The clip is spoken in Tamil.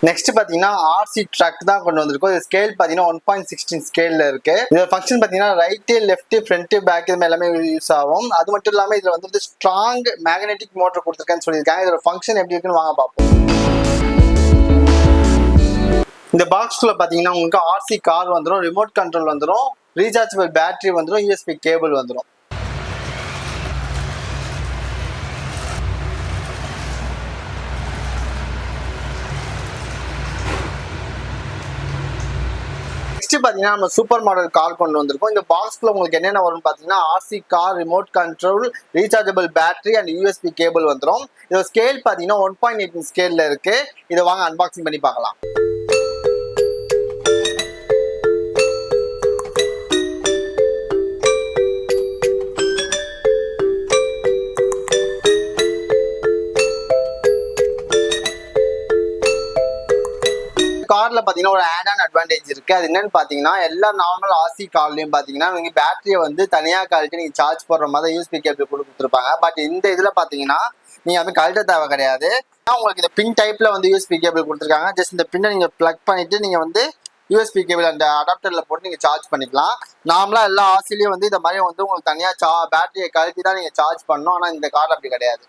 நெக்ஸ்ட் பாத்தீங்கன்னா ஆர்சி ட்ரக் தான் கொண்டு வந்திருக்கோம். இது ஸ்கேல் பாத்தீங்கன்னா 1.16 ஸ்கேல்ல இருக்கு. இதோட ஃபங்க்ஷன் பாத்தீங்கன்னா ரைட், லெஃப்ட், ஃப்ரண்ட், பேக் இது எல்லாமே யூஸ் ஆகும். அது மட்டும் இல்லாம இதுல வந்து ஸ்ட்ராங் மேக்னெட்டிக் மோட்டர் கொடுத்துருக்கேன்னு சொல்லியிருக்காங்க. இதோட ஃபங்க்ஷன் எப்படி இருக்குன்னு வாங்க பார்ப்போம். இந்த பாக்ஸ்குள்ள பாத்தீங்கன்னா உங்களுக்கு ஆர்சி கார் வந்துடும், ரிமோட் கண்ட்ரோல் வந்துடும், ரீசார்ஜபிள் பேட்டரி வந்துடும், யூஎஸ்பி கேபிள் வந்துடும். பாத்தீங்கன்னா நம்ம சூப்பர் மாடல் கார் கொண்டு வந்திருக்கோம். இந்த பாக்ஸ்ல உங்களுக்கு என்னென்ன வரும்னு பாத்தீங்கன்னா RC car, remote control, rechargeable battery and USB cable வந்துடும். இதோட ஸ்கேல் பாத்தீங்கன்னா 1.8 ஸ்கேல்ல இருக்கு. இதை வாங்க அன்பாக்சிங் பண்ணி பார்க்கலாம். கார்ல பாத்தீங்கன்னா ஒரு ஆட் ஆன் அட்வான்டேஜ் இருக்கு. அது என்னன்னு பாத்தீங்கன்னா எல்லா நார்மல் ஆர்சி கார்லயும் பாத்தீங்கன்னா நீங்க பேட்டரியை வந்து தனியா கழட்டி நீங்க சார்ஜ் போடுற மாதிரி யூஎஸ்பி கேபிள் கொடுத்துருப்பாங்க. பட் இந்த இதுல பாத்தீங்கன்னா நீங்க வந்து கழட்ட தேவை கிடையாது. உங்களுக்கு இந்த பின் டைப்ல வந்து யூஎஸ்பி கேபிள் கொடுத்துருக்காங்க. ஜஸ்ட் இந்த பின்னை நீங்க பிளக் பண்ணிட்டு நீங்க வந்து யூஎஸ்பி கேபிள் அந்த அடாப்டர்ல போட்டு நீங்க சார்ஜ் பண்ணிக்கலாம். நார்மலா எல்லா ஆர்சிலையும் வந்து இந்த மாதிரி வந்து உங்களுக்கு தனியா பேட்டரியை கழட்டி தான் நீங்க சார்ஜ் பண்ணணும். ஆனா இந்த கார்ல அப்படி கிடையாது.